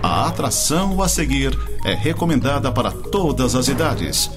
A atração a seguir é recomendada para todas as idades.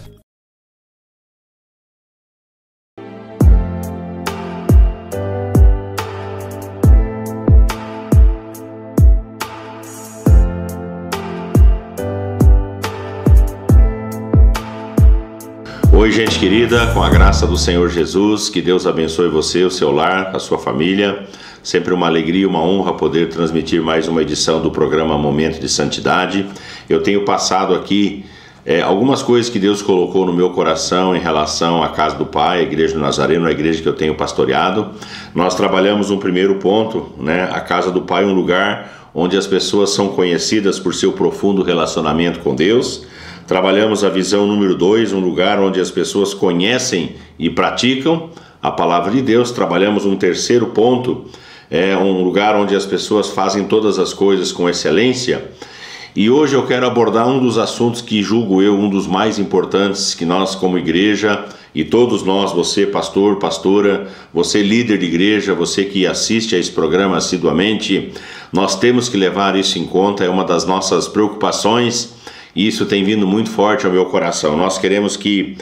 Oi, gente querida, com a graça do Senhor Jesus, que Deus abençoe você, o seu lar, a sua família. Sempre uma alegria e uma honra poder transmitir mais uma edição do programa Momento de Santidade. Eu tenho passado aqui algumas coisas que Deus colocou no meu coração em relação à Casa do Pai, a Igreja do Nazareno, a igreja que eu tenho pastoreado. Nós trabalhamos um primeiro ponto, a Casa do Pai é um lugar onde as pessoas são conhecidas por seu profundo relacionamento com Deus. Trabalhamos a visão número 2, um lugar onde as pessoas conhecem e praticam a palavra de Deus. Trabalhamos um terceiro ponto, um lugar onde as pessoas fazem todas as coisas com excelência. E hoje eu quero abordar um dos assuntos que julgo eu um dos mais importantes que nós como igreja e todos nós, você pastor, pastora, você líder de igreja, você que assiste a esse programa assiduamente, nós temos que levar isso em conta, é uma das nossas preocupações. E isso tem vindo muito forte ao meu coração. Nós queremos que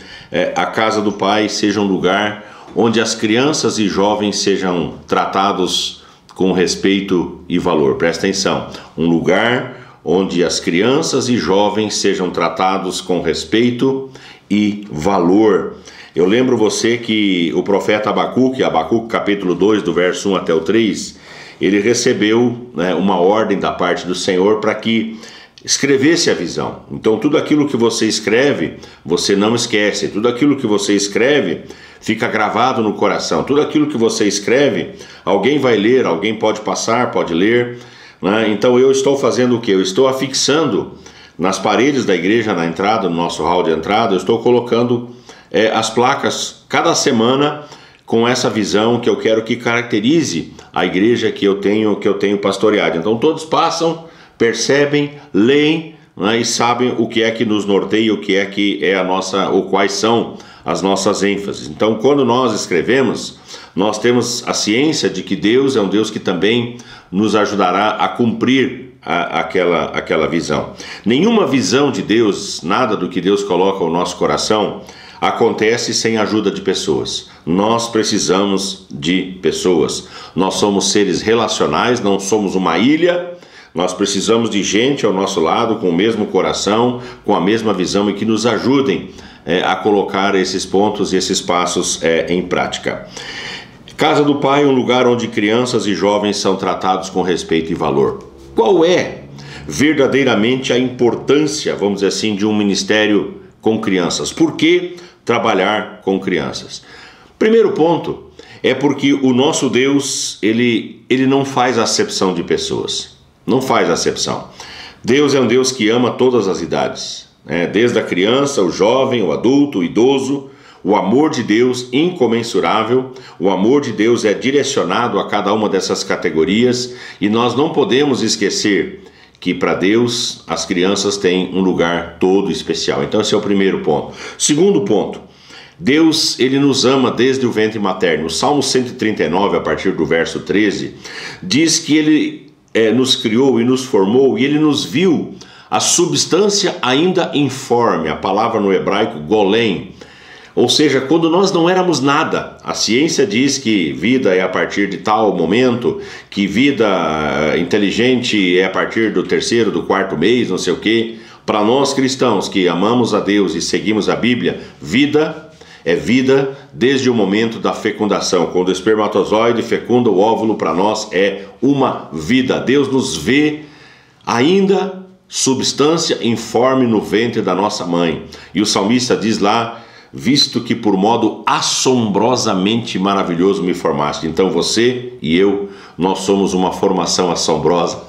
a Casa do Pai seja um lugar onde as crianças e jovens sejam tratados com respeito e valor. Presta atenção, um lugar onde as crianças e jovens sejam tratados com respeito e valor. Eu lembro você que o profeta Abacuque capítulo 2, do verso 1 até o 3, ele recebeu uma ordem da parte do Senhor para que escrevesse a visão. Então tudo aquilo que você escreve, você não esquece. Tudo aquilo que você escreve fica gravado no coração. Tudo aquilo que você escreve, alguém vai ler, alguém pode passar, pode ler. Então eu estou fazendo o quê? Eu estou afixando nas paredes da igreja, na entrada, no nosso hall de entrada, eu estou colocando as placas cada semana com essa visão que eu quero que caracterize a igreja que eu tenho pastoreado. Então todos passam, percebem, leem e sabem o que é que nos norteia, o que é a nossa, ou quais são as nossas ênfases. Então, quando nós escrevemos, nós temos a ciência de que Deus é um Deus que também nos ajudará a cumprir aquela visão. Nenhuma visão de Deus, nada do que Deus coloca no nosso coração, acontece sem a ajuda de pessoas. Nós precisamos de pessoas. Nós somos seres relacionais, não somos uma ilha. Nós precisamos de gente ao nosso lado com o mesmo coração, com a mesma visão e que nos ajudem a colocar esses pontos e esses passos em prática. Casa do Pai é um lugar onde crianças e jovens são tratados com respeito e valor. Qual é verdadeiramente a importância, vamos dizer assim, de um ministério com crianças? Por que trabalhar com crianças? Primeiro ponto é porque o nosso Deus, ele não faz acepção de pessoas. Não faz acepção. Deus é um Deus que ama todas as idades, desde a criança, o jovem, o adulto, o idoso. O amor de Deus incomensurável, o amor de Deus é direcionado a cada uma dessas categorias e nós não podemos esquecer que para Deus as crianças têm um lugar todo especial. Então esse é o primeiro ponto. Segundo ponto, Deus, ele nos ama desde o ventre materno. O Salmo 139, a partir do verso 13, diz que ele nos criou e nos formou e ele nos viu a substância ainda informe, a palavra no hebraico golem, ou seja, quando nós não éramos nada. A ciência diz que vida é a partir de tal momento, que vida inteligente é a partir do terceiro, do quarto mês, não sei o quê. Para nós cristãos que amamos a Deus e seguimos a Bíblia, vida é vida desde o momento da fecundação. Quando o espermatozoide fecunda o óvulo, para nós é uma vida. Deus nos vê ainda substância informe no ventre da nossa mãe. E o salmista diz lá, visto que por modo assombrosamente maravilhoso me formaste. Então você e eu, nós somos uma formação assombrosa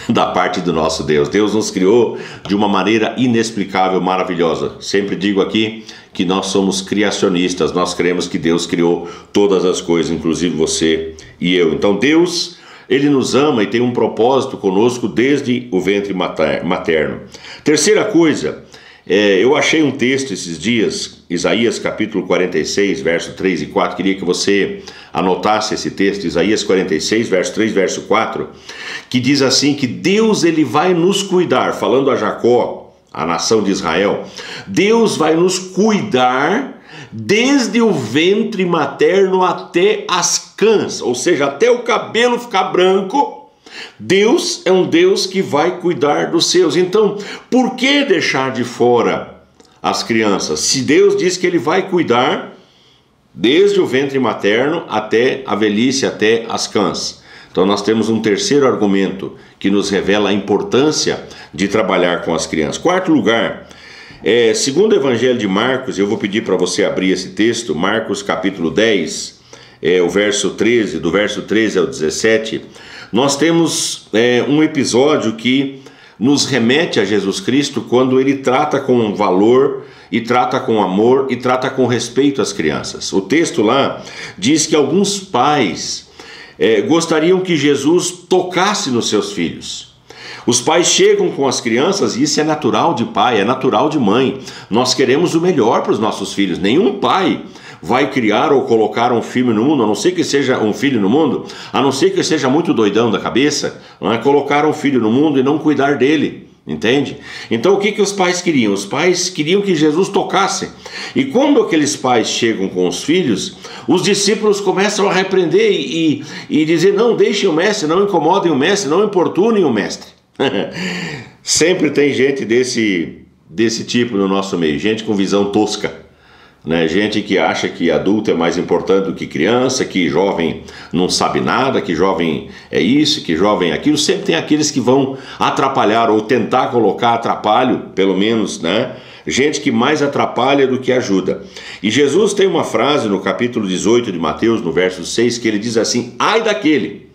da parte do nosso Deus. Deus nos criou de uma maneira inexplicável, maravilhosa. Sempre digo aqui que nós somos criacionistas, nós cremos que Deus criou todas as coisas, inclusive você e eu. Então Deus, ele nos ama e tem um propósito conosco desde o ventre materno. Terceira coisa Eu achei um texto esses dias, Isaías capítulo 46, verso 3 e 4, queria que você anotasse esse texto, Isaías 46, verso 3, verso 4, que diz assim, que Deus ele vai nos cuidar, falando a Jacó, a nação de Israel, Deus vai nos cuidar desde o ventre materno até as cãs, ou seja, até o cabelo ficar branco. Deus é um Deus que vai cuidar dos seus. Então, por que deixar de fora as crianças? Se Deus diz que Ele vai cuidar desde o ventre materno até a velhice, até as cãs. Então nós temos um terceiro argumento que nos revela a importância de trabalhar com as crianças. Quarto lugar, segundo o Evangelho de Marcos, eu vou pedir para você abrir esse texto, Marcos capítulo 10, o verso 13, do verso 13 ao 17, nós temos um episódio que nos remete a Jesus Cristo quando ele trata com valor e trata com amor e trata com respeito as crianças. O texto lá diz que alguns pais gostariam que Jesus tocasse nos seus filhos. Os pais chegam com as crianças e isso é natural de pai, é natural de mãe. Nós queremos o melhor para os nossos filhos. Nenhum pai vai criar ou colocar um filho no mundo, a não ser que seja um filho no mundo, a não ser que seja muito doidão da cabeça, não é? Colocar um filho no mundo e não cuidar dele, entende? Então o que os pais queriam? Os pais queriam que Jesus tocasse. E quando aqueles pais chegam com os filhos, os discípulos começam a repreender e dizer, não deixem o mestre, não incomodem o mestre, não importunem o mestre. Sempre tem gente desse tipo no nosso meio, gente com visão tosca. Gente que acha que adulto é mais importante do que criança, que jovem não sabe nada, que jovem é isso, que jovem é aquilo. Sempre tem aqueles que vão atrapalhar ou tentar colocar atrapalho, pelo menos, gente que mais atrapalha do que ajuda. E Jesus tem uma frase no capítulo 18 de Mateus, no verso 6, que ele diz assim, ai daquele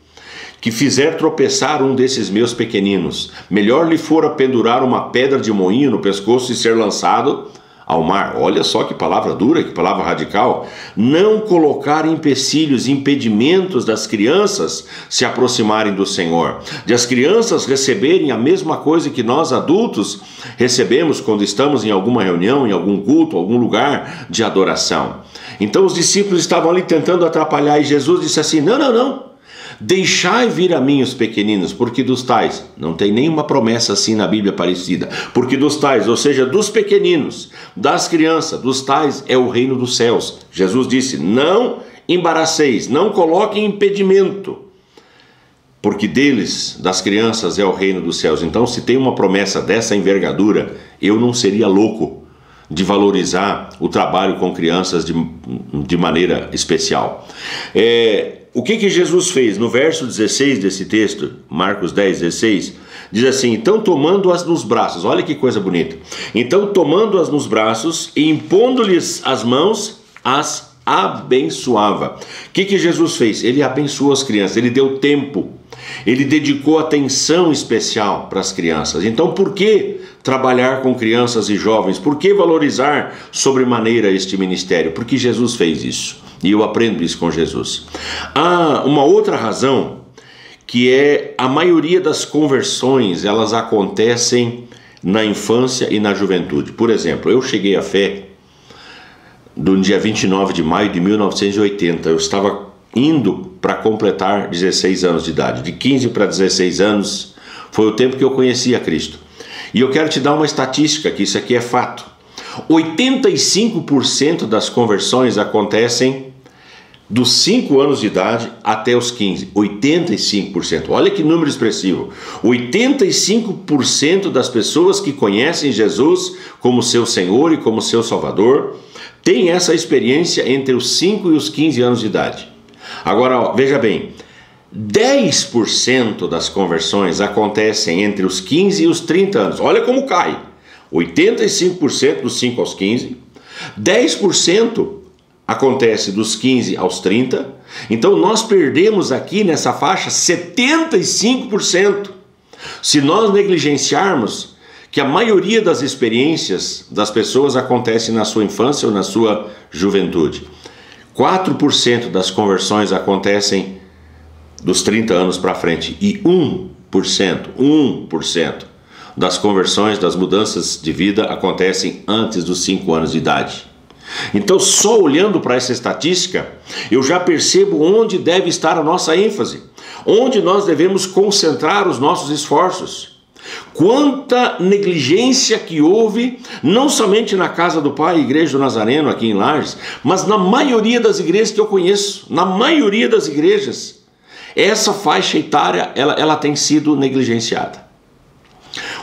que fizer tropeçar um desses meus pequeninos, melhor lhe fora pendurar uma pedra de moinho no pescoço e ser lançado ao mar. Olha só que palavra dura, que palavra radical. Não colocar empecilhos, impedimentos das crianças se aproximarem do Senhor. De as crianças receberem a mesma coisa que nós adultos recebemos quando estamos em alguma reunião, em algum culto, algum lugar de adoração. Então os discípulos estavam ali tentando atrapalhar e Jesus disse assim, não. Deixai vir a mim os pequeninos, porque dos tais, não tem nenhuma promessa assim na Bíblia parecida, porque dos tais, ou seja, dos pequeninos, das crianças, dos tais é o reino dos céus. Jesus disse, não embaraceis, não coloquem impedimento, porque deles, das crianças, é o reino dos céus. Então se tem uma promessa dessa envergadura, eu não seria louco de valorizar o trabalho com crianças de maneira especial. O que Jesus fez? No verso 16 desse texto, Marcos 10, 16, diz assim, então tomando-as nos braços, olha que coisa bonita, então tomando-as nos braços e impondo-lhes as mãos, as abençoava. O que Jesus fez? Ele abençoou as crianças, ele deu tempo, ele dedicou atenção especial para as crianças. Então por que trabalhar com crianças e jovens? Por que valorizar sobremaneira este ministério? Porque Jesus fez isso. E eu aprendo isso com Jesus. Há uma outra razão, que é a maioria das conversões, elas acontecem na infância e na juventude. Por exemplo, eu cheguei à fé no dia 29 de maio de 1980. Eu estava indo para completar 16 anos de idade. De 15 para 16 anos foi o tempo que eu conheci a Cristo. E eu quero te dar uma estatística, que isso aqui é fato. 85% das conversões acontecem dos 5 anos de idade até os 15. 85%. Olha que número expressivo. 85% das pessoas que conhecem Jesus como seu Senhor e como seu Salvador têm essa experiência entre os 5 e os 15 anos de idade. Agora, veja bem, 10% das conversões acontecem entre os 15 e os 30 anos. Olha como cai. 85% dos 5 aos 15, 10% acontece dos 15 aos 30, então nós perdemos aqui nessa faixa 75%. Se nós negligenciarmos que a maioria das experiências das pessoas acontece na sua infância ou na sua juventude, 4% das conversões acontecem dos 30 anos para frente e 1% das conversões, das mudanças de vida acontecem antes dos 5 anos de idade. Então, só olhando para essa estatística, eu já percebo onde deve estar a nossa ênfase, onde nós devemos concentrar os nossos esforços. Quanta negligência que houve, não somente na Casa do Pai, Igreja do Nazareno, aqui em Lages, mas na maioria das igrejas que eu conheço, na maioria das igrejas, essa faixa etária, ela tem sido negligenciada.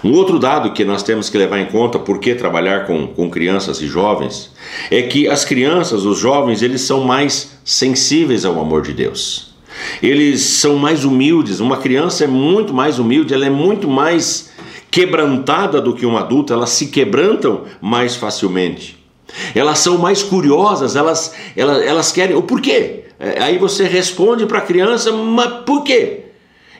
Um outro dado que nós temos que levar em conta, por que trabalhar com crianças e jovens, é que as crianças, os jovens, eles são mais sensíveis ao amor de Deus. Eles são mais humildes. Uma criança é muito mais humilde, ela é muito mais quebrantada do que um adulto, elas se quebrantam mais facilmente. Elas são mais curiosas, elas querem o porquê. Aí você responde para a criança, mas por quê?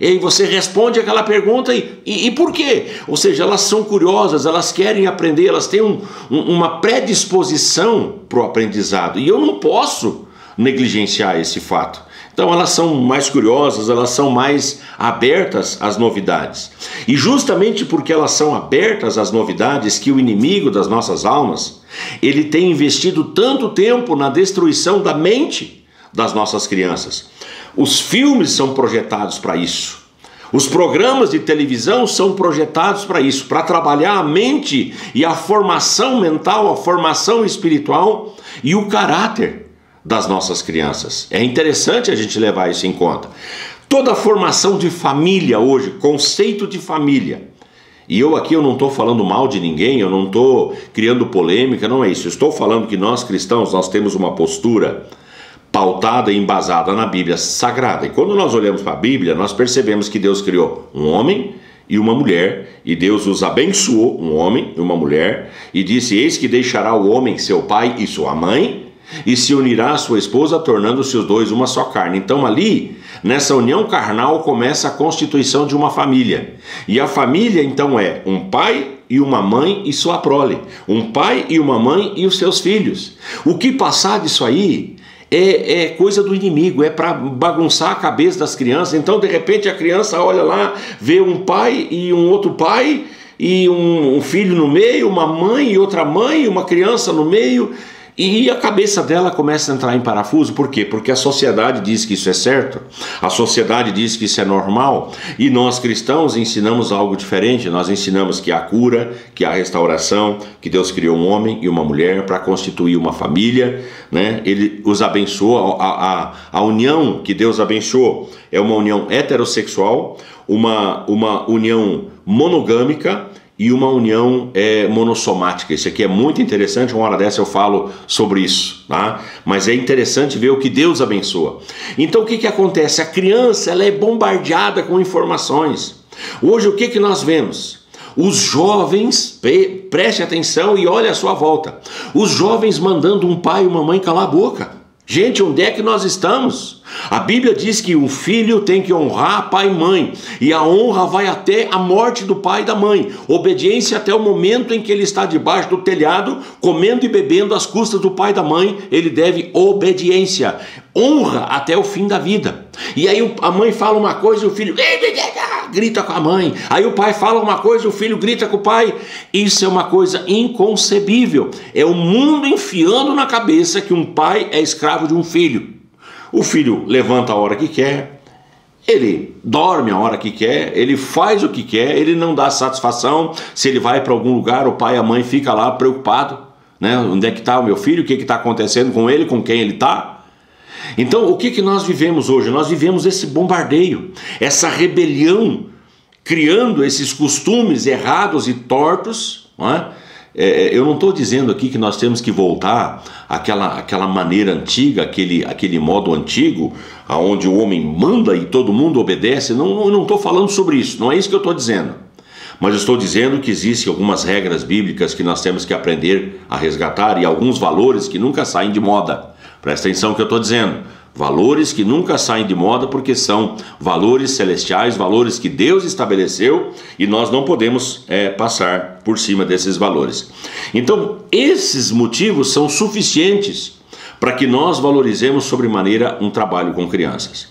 E aí você responde aquela pergunta e por quê? Ou seja, elas são curiosas, elas querem aprender, elas têm uma predisposição para o aprendizado. E eu não posso negligenciar esse fato. Então elas são mais curiosas, elas são mais abertas às novidades. E justamente porque elas são abertas às novidades que o inimigo das nossas almas, ele tem investido tanto tempo na destruição da mente das nossas crianças. Os filmes são projetados para isso. Os programas de televisão são projetados para isso, para trabalhar a mente e a formação mental, a formação espiritual e o caráter das nossas crianças. É interessante a gente levar isso em conta. Toda a formação de família hoje, conceito de família. E eu não estou falando mal de ninguém, eu não estou criando polêmica, não é isso. Eu estou falando que nós cristãos, nós temos uma postura pautada e embasada na Bíblia Sagrada. E quando nós olhamos para a Bíblia, nós percebemos que Deus criou um homem e uma mulher, e Deus os abençoou, um homem e uma mulher, e disse: eis que deixará o homem seu pai e sua mãe, e se unirá à sua esposa, tornando-se os dois uma só carne. Então ali, nessa união carnal, começa a constituição de uma família. E a família então é um pai e uma mãe e sua prole, um pai e uma mãe e os seus filhos. O que passar disso aí é coisa do inimigo, é para bagunçar a cabeça das crianças. Então de repente a criança olha lá, vê um pai e um outro pai, e um filho no meio, uma mãe e outra mãe, uma criança no meio, e a cabeça dela começa a entrar em parafuso. Por quê? Porque a sociedade diz que isso é certo, a sociedade diz que isso é normal, e nós cristãos ensinamos algo diferente. Nós ensinamos que há cura, que há restauração, que Deus criou um homem e uma mulher para constituir uma família, né? Ele os abençoou, a união que Deus abençoou é uma união heterossexual, uma união monogâmica e uma união monossomática. Isso aqui é muito interessante, uma hora dessa eu falo sobre isso, tá? Mas é interessante ver o que Deus abençoa. Então o que acontece? A criança, ela é bombardeada com informações. Hoje o que nós vemos? Os jovens, preste atenção e olhe à sua volta, os jovens mandando um pai e uma mãe calar a boca. Gente, onde é que nós estamos? A Bíblia diz que um filho tem que honrar pai e mãe, e a honra vai até a morte do pai e da mãe, obediência até o momento em que ele está debaixo do telhado, comendo e bebendo às custas do pai e da mãe, ele deve obediência, honra até o fim da vida. E aí a mãe fala uma coisa e o filho grita com a mãe, aí o pai fala uma coisa e o filho grita com o pai. Isso é uma coisa inconcebível, é o mundo enfiando na cabeça que um pai é escravo de um filho. O filho levanta a hora que quer, ele dorme a hora que quer, ele faz o que quer, ele não dá satisfação. Se ele vai para algum lugar, o pai e a mãe ficam lá preocupados, né? Onde é que está o meu filho, o que está acontecendo com ele, com quem ele está. Então o que nós vivemos hoje? Nós vivemos esse bombardeio, essa rebelião, criando esses costumes errados e tortos, não é? Eu não estou dizendo aqui que nós temos que voltar àquela maneira antiga, aquele modo antigo, onde o homem manda e todo mundo obedece. Não estou falando sobre isso, não é isso que eu estou dizendo. Mas eu estou dizendo que existem algumas regras bíblicas que nós temos que aprender a resgatar, e alguns valores que nunca saem de moda. Presta atenção no que eu estou dizendo. Valores que nunca saem de moda, porque são valores celestiais, valores que Deus estabeleceu, e nós não podemos passar por cima desses valores. Então, esses motivos são suficientes para que nós valorizemos sobremaneira um trabalho com crianças.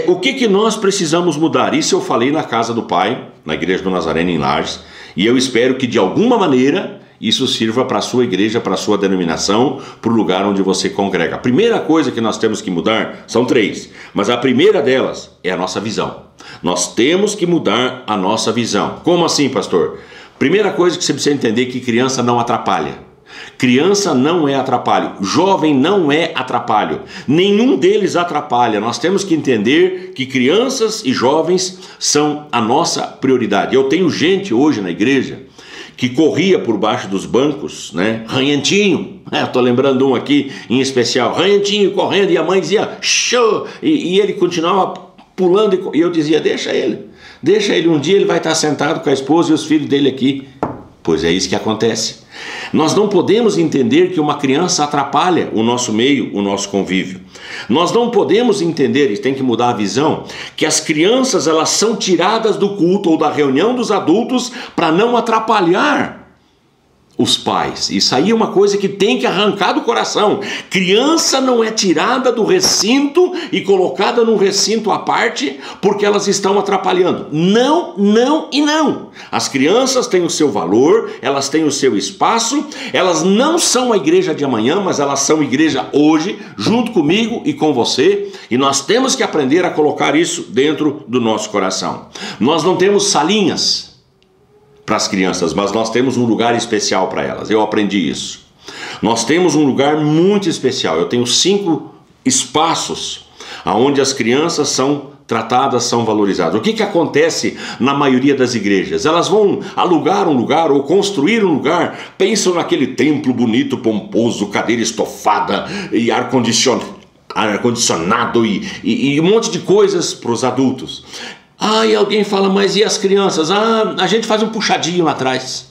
O que nós precisamos mudar? Isso eu falei na Casa do Pai, na Igreja do Nazareno em Lages, E eu espero que de alguma maneira isso sirva para a sua igreja, para a sua denominação, para o lugar onde você congrega. A primeira coisa que nós temos que mudar são 3, mas a primeira delas é a nossa visão. Nós temos que mudar a nossa visão. Como assim, pastor? Primeira coisa que você precisa entender é que criança não atrapalha. Criança não é atrapalho, jovem não é atrapalho, nenhum deles atrapalha. Nós temos que entender que crianças e jovens são a nossa prioridade. Eu tenho gente hoje na igreja que corria por baixo dos bancos, né? Ranhentinho, estou lembrando um aqui em especial, ranhentinho, correndo, e a mãe dizia, show, e ele continuava pulando, e eu dizia, deixa ele, um dia ele vai estar sentado com a esposa e os filhos dele aqui. Pois é isso que acontece. Nós não podemos entender que uma criança atrapalha o nosso meio, o nosso convívio. Nós não podemos entender, e tem que mudar a visão, que as crianças elas são tiradas do culto ou da reunião dos adultos para não atrapalhar os pais. Isso aí é uma coisa que tem que arrancar do coração. Criança não é tirada do recinto e colocada num recinto à parte porque elas estão atrapalhando. Não, não e não. As crianças têm o seu valor, elas têm o seu espaço, elas não são a igreja de amanhã, mas elas são igreja hoje, junto comigo e com você, e nós temos que aprender a colocar isso dentro do nosso coração. Nós não temos salinhas para as crianças, mas nós temos um lugar especial para elas. Eu aprendi isso. Nós temos um lugar muito especial. Eu tenho 5 espaços onde as crianças são tratadas, são valorizadas. O que acontece na maioria das igrejas? Elas vão alugar um lugar ou construir um lugar, pensam naquele templo bonito, pomposo, cadeira estofada e ar-condicionado e um monte de coisas para os adultos. E alguém fala, mas e as crianças? A gente faz um puxadinho lá atrás.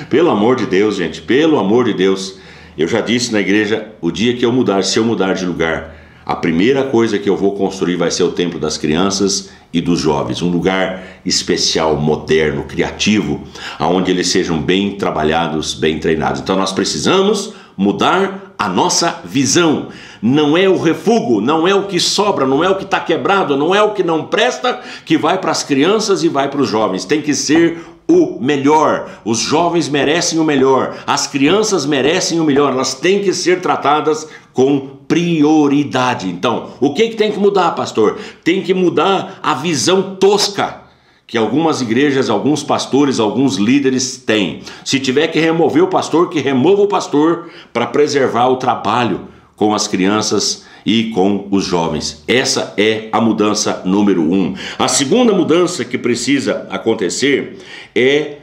Pelo amor de Deus, gente, pelo amor de Deus. Eu já disse na igreja, o dia que eu mudar, se eu mudar de lugar, a primeira coisa que eu vou construir vai ser o templo das crianças e dos jovens. Um lugar especial, moderno, criativo, onde eles sejam bem trabalhados, bem treinados. Então nós precisamos mudar a nossa visão. Não é o refúgio, não é o que sobra, não é o que está quebrado, não é o que não presta que vai para as crianças e vai para os jovens. Tem que ser o melhor. Os jovens merecem o melhor, as crianças merecem o melhor, elas têm que ser tratadas com prioridade. Então, o que tem que mudar, pastor? Tem que mudar a visão tosca que algumas igrejas, alguns pastores, alguns líderes têm. Se tiver que remover o pastor, que remova o pastor para preservar o trabalho com as crianças e com os jovens. Essa é a mudança número 1. A segunda mudança que precisa acontecer é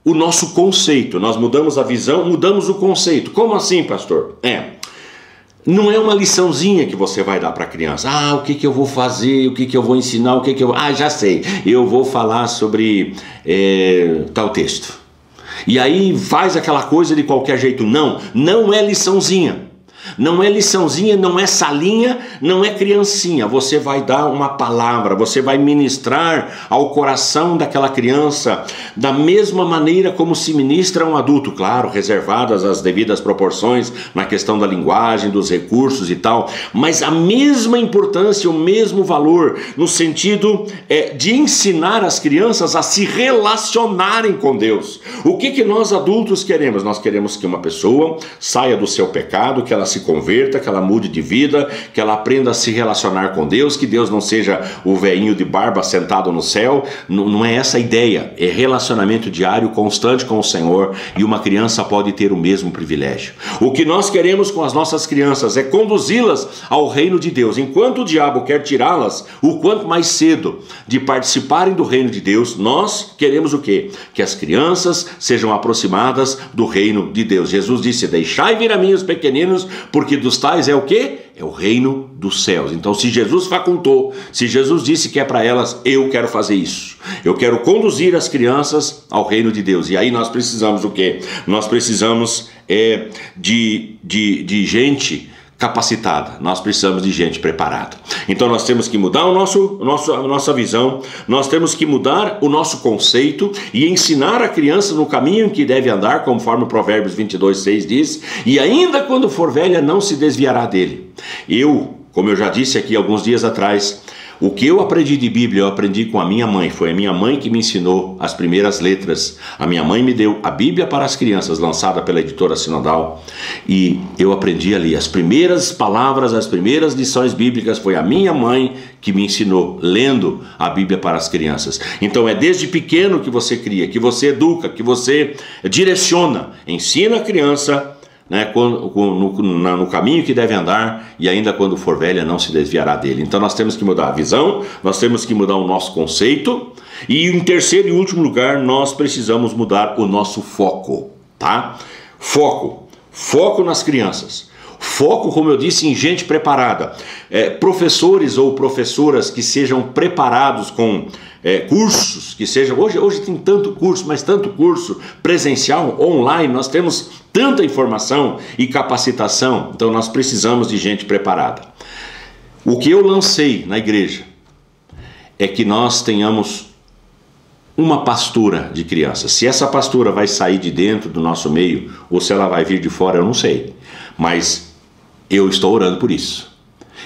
o nosso conceito. Nós mudamos a visão, mudamos o conceito. Como assim, pastor? Não é uma liçãozinha que você vai dar para a criança. O que eu vou fazer, o que eu vou ensinar, o que eu... já sei, eu vou falar sobre tal texto. E aí faz aquela coisa de qualquer jeito. Não é liçãozinha. Não é liçãozinha, não é salinha, não é criancinha. Você vai dar uma palavra, você vai ministrar ao coração daquela criança da mesma maneira como se ministra um adulto, claro, reservadas as devidas proporções na questão da linguagem, dos recursos e tal, mas a mesma importância, o mesmo valor no sentido de ensinar as crianças a se relacionarem com Deus. O que nós adultos queremos? Nós queremos que uma pessoa saia do seu pecado, que ela se converta, que ela mude de vida, que ela aprenda a se relacionar com Deus, que Deus não seja o velhinho de barba sentado no céu. Não é essa a ideia, é relacionamento diário, constante com o Senhor, e uma criança pode ter o mesmo privilégio. O que nós queremos com as nossas crianças é conduzi-las ao reino de Deus. Enquanto o diabo quer tirá-las o quanto mais cedo de participarem do reino de Deus, nós queremos o quê? Que as crianças sejam aproximadas do reino de Deus. Jesus disse, deixai vir a mim os pequeninos, porque dos tais é o quê? É o reino dos céus. Então, se Jesus facultou, se Jesus disse que é para elas, eu quero fazer isso. Eu quero conduzir as crianças ao reino de Deus. E aí nós precisamos o quê? Nós precisamos de gente capacitada, nós precisamos de gente preparada. Então nós temos que mudar a nossa visão, nós temos que mudar o nosso conceito e ensinar a criança no caminho em que deve andar, conforme o Provérbios 22:6 diz, e ainda quando for velha não se desviará dele. Como eu já disse aqui alguns dias atrás, O que eu aprendi de Bíblia, eu aprendi com a minha mãe. Foi a minha mãe que me ensinou as primeiras letras. A minha mãe me deu a Bíblia para as Crianças, lançada pela editora Sinodal. E eu aprendi ali as primeiras palavras, as primeiras lições bíblicas. Foi a minha mãe que me ensinou, lendo a Bíblia para as crianças. Então é desde pequeno que você cria, que você educa, que você direciona. Ensina a criança, né, no caminho que deve andar, e ainda quando for velha não se desviará dele. Então nós temos que mudar a visão, nós temos que mudar o nosso conceito, e em terceiro e último lugar nós precisamos mudar o nosso foco, tá? Foco nas crianças. Foco, como eu disse, em gente preparada. Professores ou professoras que sejam preparados com cursos, que sejam... Hoje tem tanto curso, mas tanto curso presencial, online, nós temos tanta informação e capacitação, então nós precisamos de gente preparada. O que eu lancei na igreja é que nós tenhamos uma pastora de crianças. Se essa pastora vai sair de dentro do nosso meio ou se ela vai vir de fora, eu não sei. Mas eu estou orando por isso.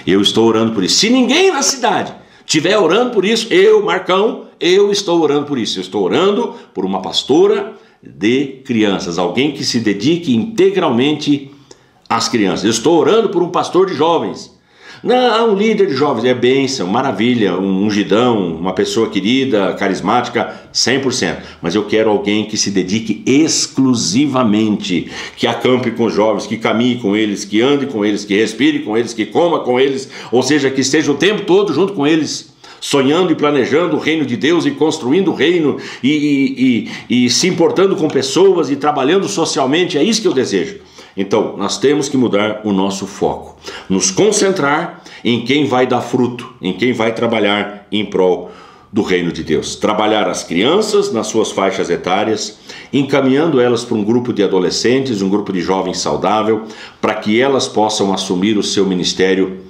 Eu estou orando por isso. Se ninguém na cidade estiver orando por isso, Marcão, eu estou orando por isso. Eu estou orando por uma pastora de crianças, alguém que se dedique integralmente às crianças. Eu estou orando por um pastor de jovens. Não, um líder de jovens, é bênção, maravilha, um ungidão, uma pessoa querida, carismática, 100%. Mas eu quero alguém que se dedique exclusivamente, que acampe com os jovens, que caminhe com eles, que ande com eles, que respire com eles, que coma com eles, ou seja, que esteja o tempo todo junto com eles, sonhando e planejando o reino de Deus e construindo o reino e se importando com pessoas e trabalhando socialmente. É isso que eu desejo. Então, nós temos que mudar o nosso foco, nos concentrar em quem vai dar fruto, em quem vai trabalhar em prol do reino de Deus. Trabalhar as crianças nas suas faixas etárias, encaminhando elas para um grupo de adolescentes, um grupo de jovens saudável, para que elas possam assumir o seu ministério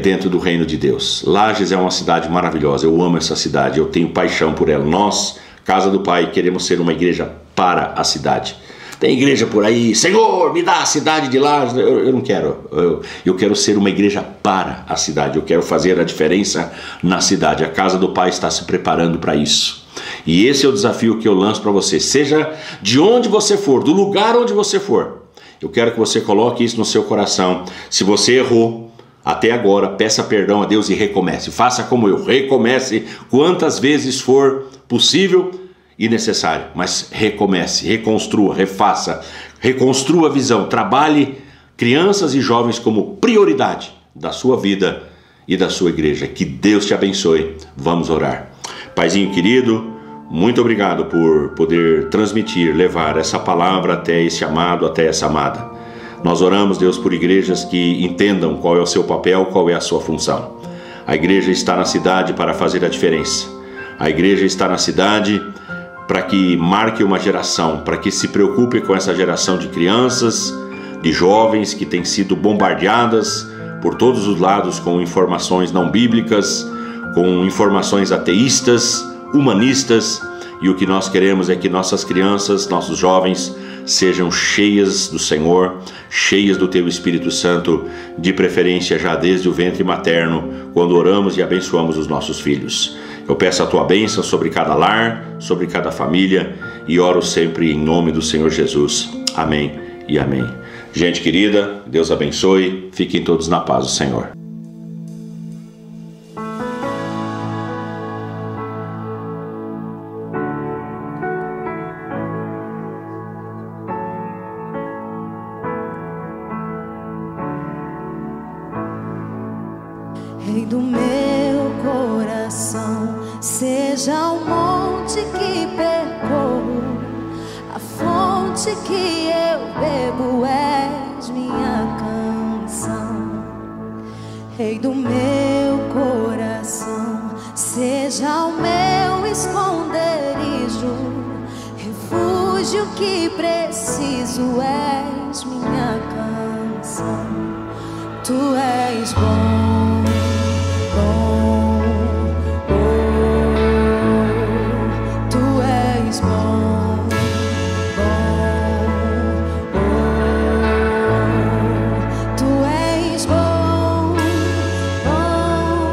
dentro do reino de Deus. Lages é uma cidade maravilhosa, eu amo essa cidade, eu tenho paixão por ela. Nós, Casa do Pai, queremos ser uma igreja para a cidade. Tem igreja por aí, Senhor, me dá a cidade de Lages. Eu não quero, eu quero ser uma igreja para a cidade, eu quero fazer a diferença na cidade. A Casa do Pai está se preparando para isso. E esse é o desafio que eu lanço para você, seja de onde você for, do lugar onde você for. Eu quero que você coloque isso no seu coração. Se você errou até agora, peça perdão a Deus e recomece. Faça como eu, recomece quantas vezes for possível e necessário, mas recomece, reconstrua, refaça, reconstrua a visão, trabalhe crianças e jovens como prioridade da sua vida e da sua igreja. Que Deus te abençoe. Vamos orar. Paizinho querido, muito obrigado por poder transmitir, levar essa palavra até esse amado, até essa amada. Nós oramos, Deus, por igrejas que entendam qual é o seu papel, qual é a sua função. A igreja está na cidade para fazer a diferença. A igreja está na cidade para que marque uma geração, para que se preocupe com essa geração de crianças, de jovens que têm sido bombardeadas por todos os lados com informações não bíblicas, com informações ateístas, humanistas, e o que nós queremos é que nossas crianças, nossos jovens, sejam cheias do Senhor, cheias do Teu Espírito Santo, de preferência já desde o ventre materno, quando oramos e abençoamos os nossos filhos. Eu peço a Tua bênção sobre cada lar, sobre cada família, e oro sempre em nome do Senhor Jesus. Amém e amém. Gente querida, Deus abençoe, fiquem todos na paz do Senhor. Rei do meu coração, seja o monte que percorro, a fonte que eu bebo, és minha canção. Rei do meu coração, seja o meu esconderijo, refúgio que preciso, és minha canção. Tu és bom, bom, oh, Tu és bom, bom, oh, Tu és bom, bom,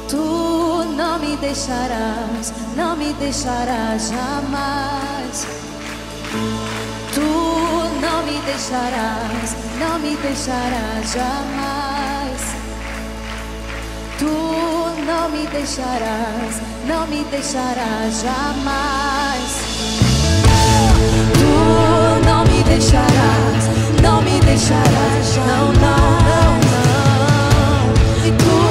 Tu não me deixarás, não me deixarás jamais. Tu não me deixarás, não me deixarás jamais. Tu não me deixarás, não me deixarás jamais. Tu não me deixarás, não me deixarás, não, não, não, não. E tu